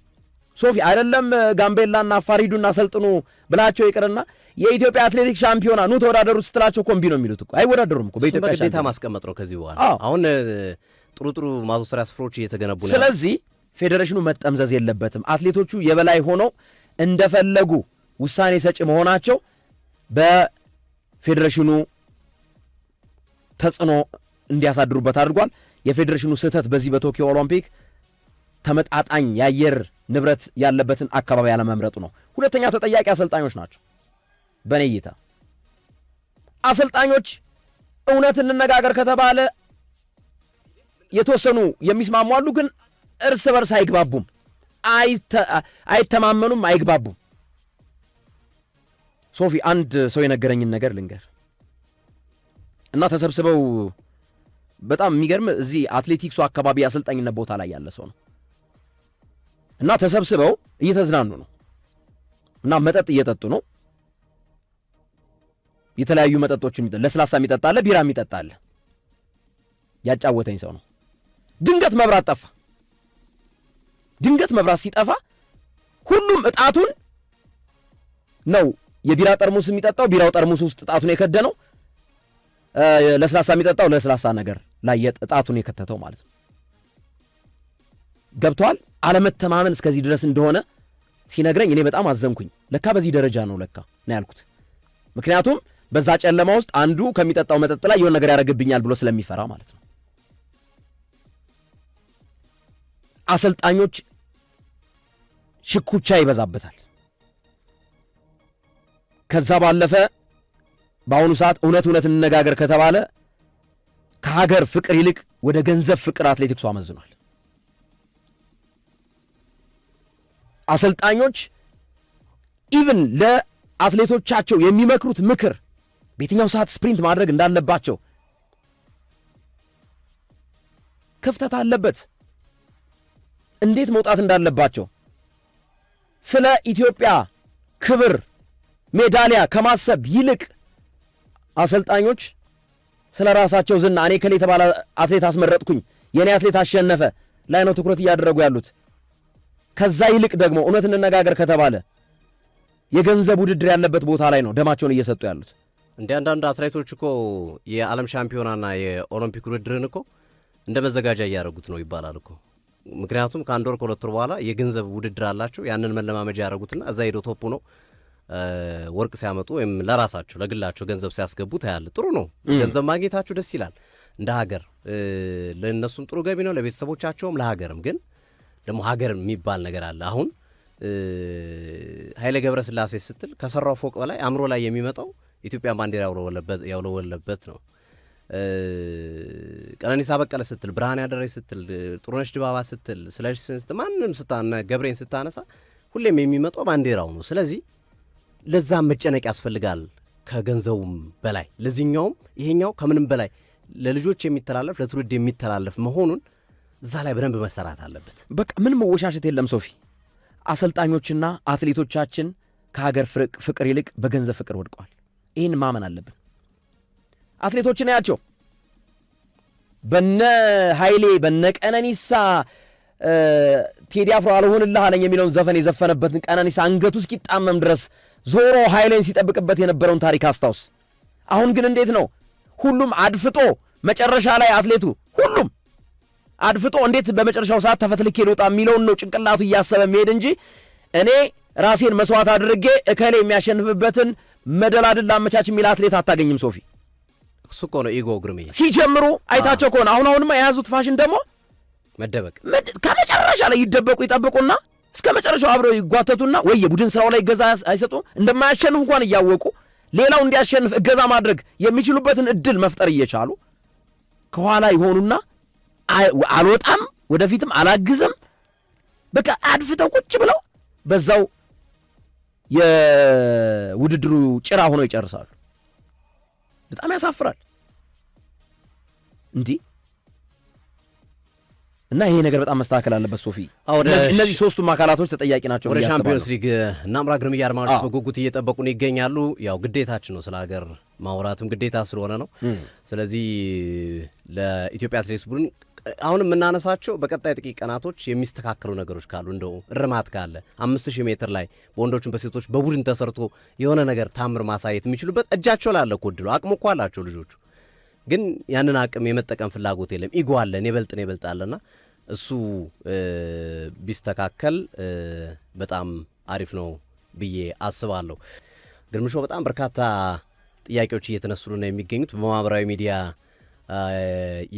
ሶፊ አይደለም ጋምቤላና አፋር ሂዱና ሰልጥኑ ብላቸው ይቅርና የኢትዮጵያ አትሌቲክስ ሻምፒዮና ኑ ተወዳደሩ ስትላቸው እኮ እምቢ ነው የሚሉት እኮ። አይወዳደሩም እኮ በኢትዮጵያ ሻምፒዮና። ግዴታ ማስቀመጥ ነው ከዚህ በኋላ። አሁን ጥሩ ማዘውተሪያ ስፍራዎች እየተገነቡ ነው። ስለዚህ ፌዴሬሽኑ መጠምዘዝ የለበትም። አትሌቶቹ የበላይ ሆነው እንደፈለጉ ውሳኔ ሰጪ መሆናቸው በፌዴሬሽኑ ተጽዕኖ እንዲያሳድሩበት አድርጓል። የፌዴሬሽኑ ስህተት በዚህ በቶኪዮ ኦሎምፒክ ተመጣጣኝ የአየር ንብረት ያለበትን አካባቢ ያለመምረጡ ነው። ሁለተኛ ተጠያቂ አሰልጣኞች ናቸው። በኔ እይታ አሰልጣኞች እውነት እንነጋገር ከተባለ የተወሰኑ የሚስማሙ አሉ፣ ግን እርስ በርስ አይግባቡም፣ አይተማመኑም፣ አይግባቡም። ሶፊ አንድ ሰው የነገረኝን ነገር ልንገር እና ተሰብስበው በጣም የሚገርም እዚህ አትሌቲክሱ አካባቢ አሰልጣኝነት ቦታ ላይ ያለ ሰው ነው እና ተሰብስበው እየተዝናኑ ነው እና መጠጥ እየጠጡ ነው። የተለያዩ መጠጦችን ለስላሳ የሚጠጣለ ቢራ የሚጠጣለ ያጫወተኝ ሰው ነው። ድንገት መብራት ጠፋ። ድንገት መብራት ሲጠፋ ሁሉም እጣቱን ነው የቢራ ጠርሙስ የሚጠጣው ቢራው ጠርሙስ ውስጥ እጣቱን የከደነው፣ ለስላሳ የሚጠጣው ለስላሳ ነገር ላይ እጣቱን የከተተው ማለት ነው። ገብቷል። አለመተማመን እስከዚህ ድረስ እንደሆነ ሲነግረኝ እኔ በጣም አዘንኩኝ። ለካ በዚህ ደረጃ ነው ለካ ነው ያልኩት። ምክንያቱም በዛ ጨለማ ውስጥ አንዱ ከሚጠጣው መጠጥ ላይ የሆነ ነገር ያደርግብኛል ብሎ ስለሚፈራ ማለት ነው። አሰልጣኞች ሽኩቻ ይበዛበታል። ከዛ ባለፈ በአሁኑ ሰዓት እውነት እንነጋገር ከተባለ ከሀገር ፍቅር ይልቅ ወደ ገንዘብ ፍቅር አትሌቲክሱ አመዝኗል። አሰልጣኞች ኢቭን ለአትሌቶቻቸው የሚመክሩት ምክር በየትኛው ሰዓት ስፕሪንት ማድረግ እንዳለባቸው ክፍተት አለበት። እንዴት መውጣት እንዳለባቸው ስለ ኢትዮጵያ ክብር ሜዳሊያ ከማሰብ ይልቅ አሰልጣኞች ስለ ራሳቸው ዝና እኔ ከሌ የተባለ አትሌት አስመረጥኩኝ የኔ አትሌት አሸነፈ ላይ ነው ትኩረት እያደረጉ ያሉት። ከዛ ይልቅ ደግሞ እውነት እንነጋገር ከተባለ የገንዘብ ውድድር ያለበት ቦታ ላይ ነው ደማቸውን እየሰጡ ያሉት። እንደ አንዳንድ አትሌቶች እኮ የዓለም ሻምፒዮናና የኦሎምፒክ ውድድርን እኮ እንደ መዘጋጃ እያደረጉት ነው ይባላል እኮ። ምክንያቱም ከአንድ ወር ከሁለት ወር በኋላ የገንዘብ ውድድር አላቸው። ያንን መለማመጃ ያደረጉትና እዛ ሄዶ ቶፑ ነው ወርቅ ሲያመጡ ወይም ለራሳቸው ለግላቸው ገንዘብ ሲያስገቡ ታያለ። ጥሩ ነው፣ ገንዘብ ማግኘታችሁ ደስ ይላል። እንደ ሀገር ለእነሱም ጥሩ ገቢ ነው፣ ለቤተሰቦቻቸውም ለሀገርም። ግን ደግሞ ሀገር የሚባል ነገር አለ። አሁን ኃይሌ ገብረስላሴ ስትል ከሰራው ፎቅ በላይ አእምሮ ላይ የሚመጣው ኢትዮጵያን ባንዲራ ያውለወለበት ነው። ቀነኒሳ በቀለ ስትል፣ ብርሃን ያደረች ስትል፣ ጥሩነሽ ድባባ ስትል፣ ስለሽ ስትል፣ ማንም ገብሬን ስታነሳ ሁሌም የሚመጣው ባንዲራው ነው። ስለዚህ ለዛም መጨነቅ ያስፈልጋል ከገንዘቡም በላይ ለዚህኛውም ይሄኛው ከምንም በላይ ለልጆች የሚተላለፍ ለትውልድ የሚተላለፍ መሆኑን እዛ ላይ በደንብ መሰራት አለበት። በቃ ምን መወሻሸት የለም ሶፊ። አሰልጣኞችና አትሌቶቻችን ከሀገር ፍቅር ይልቅ በገንዘብ ፍቅር ወድቀዋል። ይህን ማመን አለብን። አትሌቶችን ያቸው በነ ኃይሌ በነ ቀነኒሳ ቴዲ አፍሮ አልሆንልህ አለኝ የሚለውን ዘፈን የዘፈነበትን ቀነኒሳ አንገቱ እስኪጣመም ድረስ ዞሮ ኃይሌን ሲጠብቅበት የነበረውን ታሪክ አስታውስ። አሁን ግን እንዴት ነው? ሁሉም አድፍጦ መጨረሻ ላይ አትሌቱ ሁሉም አድፍጦ እንዴት በመጨረሻው ሰዓት ተፈትልኬ ልወጣ የሚለውን ነው ጭንቅላቱ እያሰበ መሄድ እንጂ እኔ ራሴን መስዋዕት አድርጌ እከሌ የሚያሸንፍበትን መደላድል ላመቻች የሚል አትሌት አታገኝም ሶፊ። እሱ እኮ ነው ኢጎ ግርሜ ሲጀምሩ አይታቸው ከሆነ አሁንማ የያዙት ፋሽን ደግሞ መደበቅ ከመጨረሻ ላይ ይደበቁ ይጠብቁና እስከ መጨረሻው አብረው ይጓተቱና ወይ የቡድን ስራው ላይ እገዛ አይሰጡ እንደማያሸንፍ እንኳን እያወቁ ሌላው እንዲያሸንፍ እገዛ ማድረግ የሚችሉበትን እድል መፍጠር እየቻሉ ከኋላ ይሆኑና አልወጣም ወደፊትም አላግዝም በቃ አድፍተው ቁጭ ብለው በዛው የውድድሩ ጭራ ሆነው ይጨርሳሉ። በጣም ያሳፍራል እንዲህ እና ይሄ ነገር በጣም መስተካከል አለበት። ሶፊ እነዚህ ሶስቱም አካላቶች ተጠያቂ ናቸው። ወደ ቻምፒዮንስ ሊግ እናምራ ግርም አድማጮች በጉጉት እየጠበቁን ይገኛሉ። ያው ግዴታችን ነው፣ ስለ ሀገር ማውራትም ግዴታ ስለሆነ ነው። ስለዚህ ለኢትዮጵያ አትሌቲክስ ቡድን አሁን የምናነሳቸው በቀጣይ ጥቂት ቀናቶች የሚስተካከሉ ነገሮች ካሉ እንደው እርማት ካለ 5000 ሜትር ላይ በወንዶችም በሴቶች በቡድን ተሰርቶ የሆነ ነገር ታምር ማሳየት የሚችሉበት እጃቸው ላለ እኮ እድሉ አቅሙ እኮ አላቸው ልጆቹ፣ ግን ያንን አቅም የመጠቀም ፍላጎት የለም። ኢጎ አለ፣ እኔ በልጣለና እሱ ቢስተካከል በጣም አሪፍ ነው ብዬ አስባለሁ። ግርምሾ በጣም በርካታ ጥያቄዎች እየተነሱ ነው የሚገኙት በማህበራዊ ሚዲያ።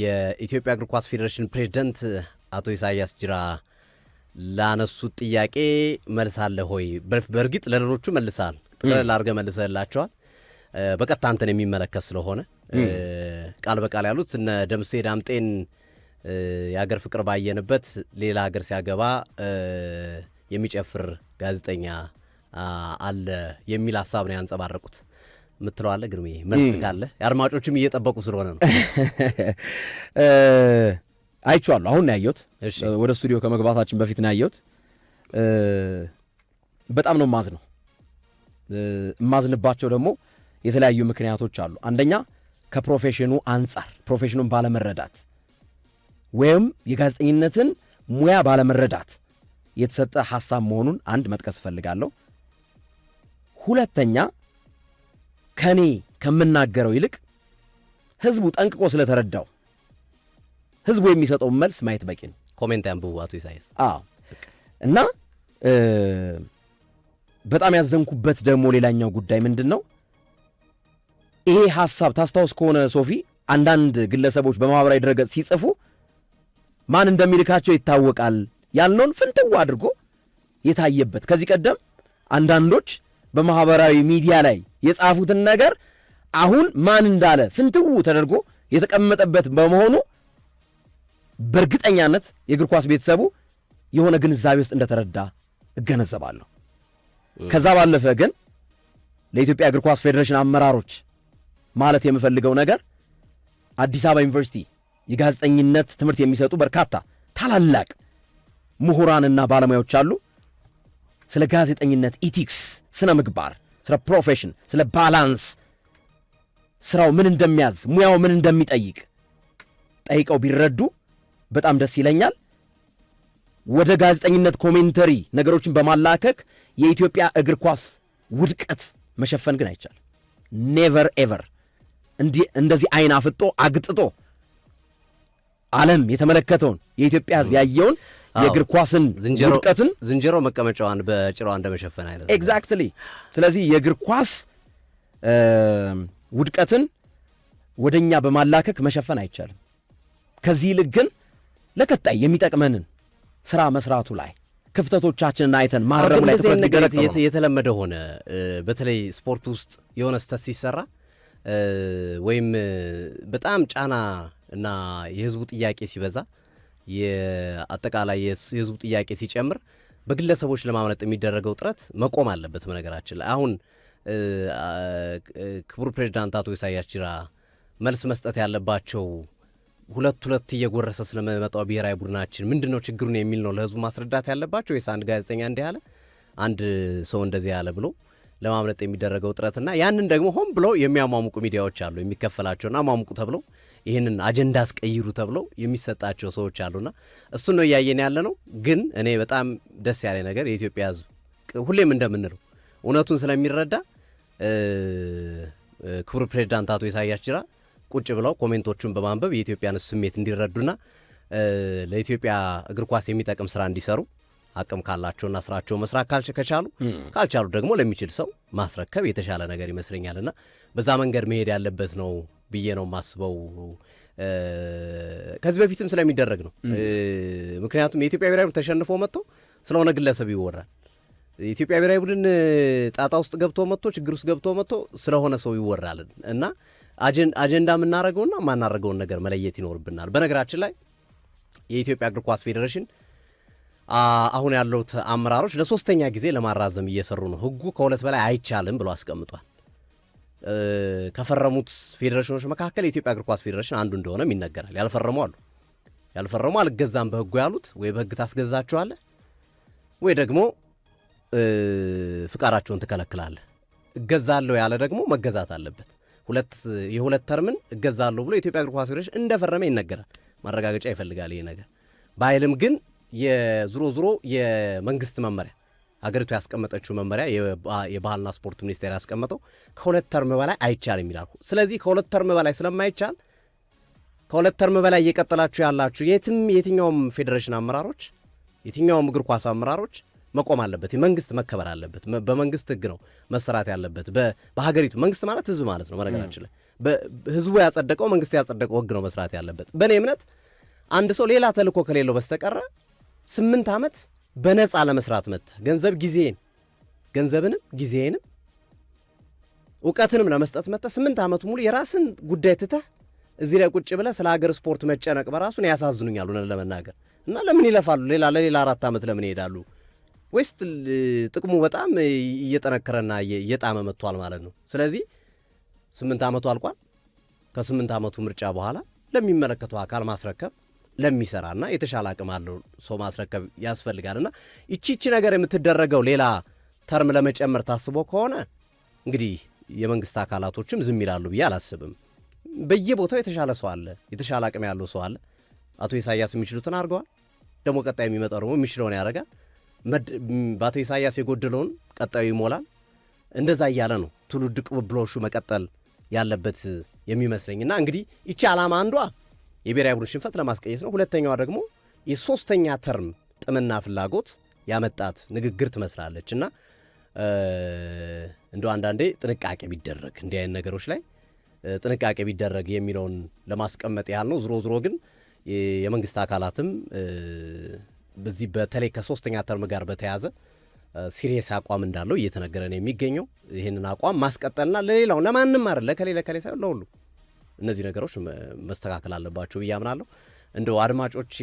የኢትዮጵያ እግር ኳስ ፌዴሬሽን ፕሬዝዳንት አቶ ኢሳያስ ጅራ ላነሱት ጥያቄ መልስ አለ ሆይ? በእርግጥ ለሌሎቹ መልሳል፣ ጥቅልል አድርገህ መልሰህላቸዋል። በቀጥታ አንተን የሚመለከት ስለሆነ ቃል በቃል ያሉት እነ ደምሴ ዳምጤን የሀገር ፍቅር ባየንበት ሌላ ሀገር ሲያገባ የሚጨፍር ጋዜጠኛ አለ የሚል ሀሳብ ነው ያንጸባረቁት። ምትለዋለ ግርሜ መልስ ካለ አድማጮችም እየጠበቁ ስለሆነ ነው። አይቼዋለሁ፣ አሁን ነው ያየሁት። ወደ ስቱዲዮ ከመግባታችን በፊት ነው ያየሁት። በጣም ነው ማዝነው። ማዝንባቸው ደግሞ የተለያዩ ምክንያቶች አሉ። አንደኛ ከፕሮፌሽኑ አንጻር ፕሮፌሽኑን ባለመረዳት ወይም የጋዜጠኝነትን ሙያ ባለመረዳት የተሰጠ ሐሳብ መሆኑን አንድ መጥቀስ እፈልጋለሁ። ሁለተኛ ከኔ ከምናገረው ይልቅ ህዝቡ ጠንቅቆ ስለተረዳው ህዝቡ የሚሰጠው መልስ ማየት በቂ ነው። ኮሜንት ያንብቡ አቶ ኢሳያስ። እና በጣም ያዘንኩበት ደግሞ ሌላኛው ጉዳይ ምንድን ነው? ይሄ ሐሳብ ታስታውስ ከሆነ ሶፊ አንዳንድ ግለሰቦች በማህበራዊ ድረገጽ ሲጽፉ ማን እንደሚልካቸው ይታወቃል ያልነውን ፍንትው አድርጎ የታየበት ከዚህ ቀደም አንዳንዶች በማህበራዊ ሚዲያ ላይ የጻፉትን ነገር አሁን ማን እንዳለ ፍንትው ተደርጎ የተቀመጠበት በመሆኑ በእርግጠኛነት የእግር ኳስ ቤተሰቡ የሆነ ግንዛቤ ውስጥ እንደተረዳ እገነዘባለሁ። ከዛ ባለፈ ግን ለኢትዮጵያ እግር ኳስ ፌዴሬሽን አመራሮች ማለት የምፈልገው ነገር አዲስ አበባ ዩኒቨርሲቲ የጋዜጠኝነት ትምህርት የሚሰጡ በርካታ ታላላቅ ምሁራንና ባለሙያዎች አሉ። ስለ ጋዜጠኝነት ኢቲክስ፣ ስነ ምግባር፣ ስለ ፕሮፌሽን፣ ስለ ባላንስ፣ ስራው ምን እንደሚያዝ፣ ሙያው ምን እንደሚጠይቅ ጠይቀው ቢረዱ በጣም ደስ ይለኛል። ወደ ጋዜጠኝነት ኮሜንተሪ ነገሮችን በማላከክ የኢትዮጵያ እግር ኳስ ውድቀት መሸፈን ግን አይቻልም። ኔቨር ኤቨር እንደዚህ አይን አፍጦ አግጥጦ ዓለም የተመለከተውን የኢትዮጵያ ሕዝብ ያየውን የእግር ኳስን ውድቀትን ዝንጀሮ መቀመጫዋን በጭራዋ እንደመሸፈን አይነት ኤግዛክትሊ። ስለዚህ የእግር ኳስ ውድቀትን ወደኛ በማላከክ መሸፈን አይቻልም። ከዚህ ይልቅ ግን ለቀጣይ የሚጠቅመንን ስራ መስራቱ ላይ ክፍተቶቻችንን አይተን ማረሙ ላይ ትኩረት የተለመደ ሆነ። በተለይ ስፖርት ውስጥ የሆነ ስህተት ሲሰራ ወይም በጣም ጫና እና የህዝቡ ጥያቄ ሲበዛ የአጠቃላይ የህዝቡ ጥያቄ ሲጨምር በግለሰቦች ለማምለጥ የሚደረገው ጥረት መቆም አለበት። በነገራችን ላይ አሁን ክቡር ፕሬዚዳንት አቶ ኢሳያስ ጅራ መልስ መስጠት ያለባቸው ሁለት እየጎረሰ ስለመጣው ብሔራዊ ቡድናችን ምንድነው ችግሩን የሚል ነው ለህዝቡ ማስረዳት ያለባቸው። ወይስ አንድ ጋዜጠኛ እንዲህ ያለ አንድ ሰው እንደዚህ ያለ ብሎ ለማምለጥ የሚደረገው ጥረትና ያንን ደግሞ ሆን ብሎ የሚያሟሙቁ ሚዲያዎች አሉ፣ የሚከፈላቸውና አሟሙቁ ተብለው ይህንን አጀንዳ አስቀይሩ ተብለው የሚሰጣቸው ሰዎች አሉና እሱን ነው እያየን ያለ ነው። ግን እኔ በጣም ደስ ያለ ነገር የኢትዮጵያ ህዝብ ሁሌም እንደምንለው እውነቱን ስለሚረዳ ክቡር ፕሬዚዳንት አቶ ኢሳያስ ጅራ ቁጭ ብለው ኮሜንቶቹን በማንበብ የኢትዮጵያን ስሜት እንዲረዱና ለኢትዮጵያ እግር ኳስ የሚጠቅም ስራ እንዲሰሩ አቅም ካላቸውና ስራቸው መስራት ካልቻሉ ደግሞ ለሚችል ሰው ማስረከብ የተሻለ ነገር ይመስለኛልና በዛ መንገድ መሄድ ያለበት ነው ብዬ ነው የማስበው። ከዚህ በፊትም ስለሚደረግ ነው። ምክንያቱም የኢትዮጵያ ብሔራዊ ተሸንፎ መጥቶ ስለሆነ ግለሰብ ይወራል። የኢትዮጵያ ብሔራዊ ቡድን ጣጣ ውስጥ ገብቶ መጥቶ ችግር ውስጥ ገብቶ መጥቶ ስለሆነ ሰው ይወራል እና አጀንዳ የምናደርገውና የማናደርገውን ነገር መለየት ይኖርብናል። በነገራችን ላይ የኢትዮጵያ እግር ኳስ ፌዴሬሽን አሁን ያሉት አመራሮች ለሶስተኛ ጊዜ ለማራዘም እየሰሩ ነው። ህጉ ከሁለት በላይ አይቻልም ብሎ አስቀምጧል። ከፈረሙት ፌዴሬሽኖች መካከል የኢትዮጵያ እግር ኳስ ፌዴሬሽን አንዱ እንደሆነም ይነገራል። ያልፈረሙ አልገዛም በህጉ ያሉት ወይ በህግ ታስገዛቸዋለህ ወይ ደግሞ ፍቃዳቸውን ትከለክላለህ። እገዛለሁ ያለ ደግሞ መገዛት አለበት። የሁለት ተርምን እገዛለሁ ብሎ የኢትዮጵያ እግር ኳስ ፌዴሬሽን እንደፈረመ ይነገራል። ማረጋገጫ ይፈልጋል ይሄ ነገር ባይልም ግን የዝሮ የመንግስት መመሪያ ሀገሪቱ ያስቀመጠችው መመሪያ የባህልና ስፖርት ሚኒስቴር ያስቀመጠው ከሁለት ተርም በላይ አይቻልም ይላል። ስለዚህ ከሁለት ተርም በላይ ስለማይቻል ከሁለት ተርም በላይ እየቀጠላችሁ ያላችሁ የትኛውም ፌዴሬሽን አመራሮች፣ የትኛውም እግር ኳስ አመራሮች መቆም አለበት። መንግስት መከበር አለበት። በመንግስት ህግ ነው መሰራት ያለበት። በሀገሪቱ መንግስት ማለት ህዝብ ማለት ነው። በነገራችን ላይ ህዝቡ ያጸደቀው መንግስት ያጸደቀው ህግ ነው መስራት ያለበት። በእኔ እምነት አንድ ሰው ሌላ ተልእኮ ከሌለው በስተቀረ 8 ዓመት በነፃ ለመስራት መጥተህ ገንዘብንም ጊዜንም እውቀትንም ለመስጠት መጥተህ 8 ዓመቱ ሙሉ የራስን ጉዳይ ትተህ እዚህ ላይ ቁጭ ብለህ ስለ ሀገር ስፖርት መጨነቅ በራሱን ያሳዝኑኛል ሆነን ለመናገር እና ለምን ይለፋሉ? ለሌላ 4 ዓመት ለምን ይሄዳሉ? ወይስ ጥቅሙ በጣም እየጠነከረና እየጣመ መጥቷል ማለት ነው። ስለዚህ 8 ዓመቱ አልቋል። ከ8 ዓመቱ ምርጫ በኋላ ለሚመለከተው አካል ማስረከብ ለሚሰራና የተሻለ አቅም አለው ሰው ማስረከብ ያስፈልጋልና ይቺ ነገር የምትደረገው ሌላ ተርም ለመጨመር ታስቦ ከሆነ እንግዲህ የመንግስት አካላቶችም ዝም ይላሉ ብዬ አላስብም። በየቦታው የተሻለ ሰው አለ፣ የተሻለ አቅም ያለው ሰው አለ። አቶ ኢሳያስ የሚችሉትን አድርገዋል። ደግሞ ቀጣይ የሚመጣው ደግሞ የሚችለውን ያደርጋል። በአቶ ኢሳያስ የጎደለውን ቀጣዩ ይሞላል። እንደዛ እያለ ነው ትውልድ ቅብብሎሹ መቀጠል ያለበት የሚመስለኝና እንግዲህ ይቺ ዓላማ አንዷ የብሔራዊ ቡድን ሽንፈት ለማስቀየስ ነው። ሁለተኛዋ ደግሞ የሶስተኛ ተርም ጥምና ፍላጎት ያመጣት ንግግር ትመስላለች እና እንደው አንዳንዴ ጥንቃቄ ቢደረግ እንዲህ አይነት ነገሮች ላይ ጥንቃቄ ቢደረግ የሚለውን ለማስቀመጥ ያህል ነው። ዝሮ ግን የመንግስት አካላትም በዚህ በተለይ ከሶስተኛ ተርም ጋር በተያዘ ሲሪየስ አቋም እንዳለው እየተነገረ ነው የሚገኘው። ይህንን አቋም ማስቀጠልና ለሌላው ለማንም አይደል ለከሌ ሳይሆን ለሁሉ እነዚህ ነገሮች መስተካከል አለባቸው ብዬ አምናለሁ። እንደው አድማጮች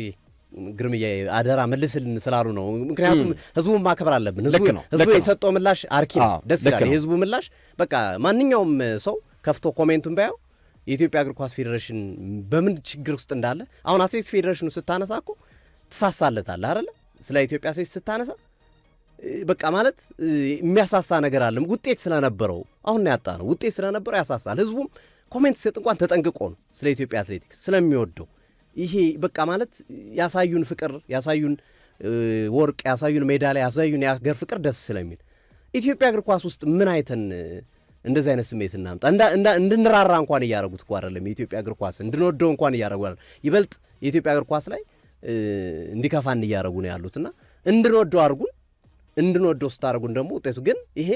ግርምዬ አደራ መልስልን ስላሉ ነው። ምክንያቱም ህዝቡን ማክበር አለብን። ህዝቡ የሰጠው ምላሽ አርኪ ነው፣ ደስ ይላል። የህዝቡ ምላሽ በቃ ማንኛውም ሰው ከፍቶ ኮሜንቱን ባየው የኢትዮጵያ እግር ኳስ ፌዴሬሽን በምን ችግር ውስጥ እንዳለ አሁን አትሌቲክስ ፌዴሬሽኑ ስታነሳ እኮ ትሳሳለታለህ አይደለ? ስለ ኢትዮጵያ አትሌቲክስ ስታነሳ በቃ ማለት የሚያሳሳ ነገር አለም። ውጤት ስለነበረው አሁን ያጣ ነው። ውጤት ስለነበረው ያሳሳል። ህዝቡም ኮሜንት ሲሰጥ እንኳን ተጠንቅቆ ነው ስለ ኢትዮጵያ አትሌቲክስ ስለሚወደው። ይሄ በቃ ማለት ያሳዩን ፍቅር፣ ያሳዩን ወርቅ፣ ያሳዩን ሜዳሊያ፣ ያሳዩን የሀገር ፍቅር ደስ ስለሚል ኢትዮጵያ እግር ኳስ ውስጥ ምን አይተን እንደዚህ አይነት ስሜት እናምጣ? እንድንራራ እንኳን እያደረጉት እኮ አይደለም። የኢትዮጵያ እግር ኳስ እንድንወደው እንኳን እያደረጉ አይደለም። ይበልጥ የኢትዮጵያ እግር ኳስ ላይ እንዲከፋን እያደረጉ ነው ያሉትና እንድንወደው አድርጉን። እንድንወደው ስታደርጉን ደግሞ ውጤቱ ግን ይሄ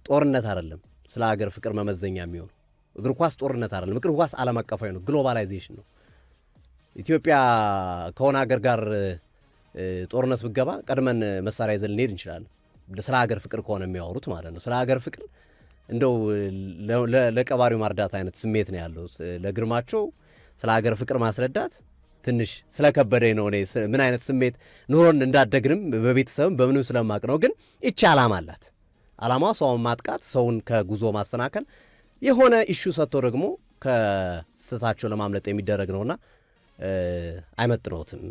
ጦርነት አይደለም። ስለ ሀገር ፍቅር መመዘኛ የሚሆኑ እግር ኳስ ጦርነት አይደለም። እግር ኳስ ዓለም አቀፋዊ ነው፣ ግሎባላይዜሽን ነው። ኢትዮጵያ ከሆነ ሀገር ጋር ጦርነት ብገባ ቀድመን መሳሪያ ይዘን ልንሄድ እንችላለን። ስለ ሀገር ፍቅር ከሆነ የሚያወሩት ማለት ነው። ስለ ሀገር ፍቅር እንደው ለቀባሪው ማርዳት አይነት ስሜት ነው ያለው። ለግርማቸው ስለ ሀገር ፍቅር ማስረዳት ትንሽ ስለከበደኝ ነው። እኔ ምን አይነት ስሜት ኑሮን እንዳደግንም በቤተሰብም በምንም ስለማቅ ነው። ግን ይቺ ዓላማ አላት። ዓላማዋ ሰውን ማጥቃት፣ ሰውን ከጉዞ ማሰናከል፣ የሆነ ኢሹ ሰጥቶ ደግሞ ከስህተታቸው ለማምለጥ የሚደረግ ነውና አይመጥነውትም።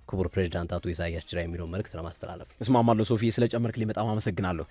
ክቡር ፕሬዚዳንት አቶ ኢሳያስ ጅራ የሚለውን መልእክት ለማስተላለፍ እስማማለሁ። ሶፊ ስለጨመርክልኝ በጣም አመሰግናለሁ።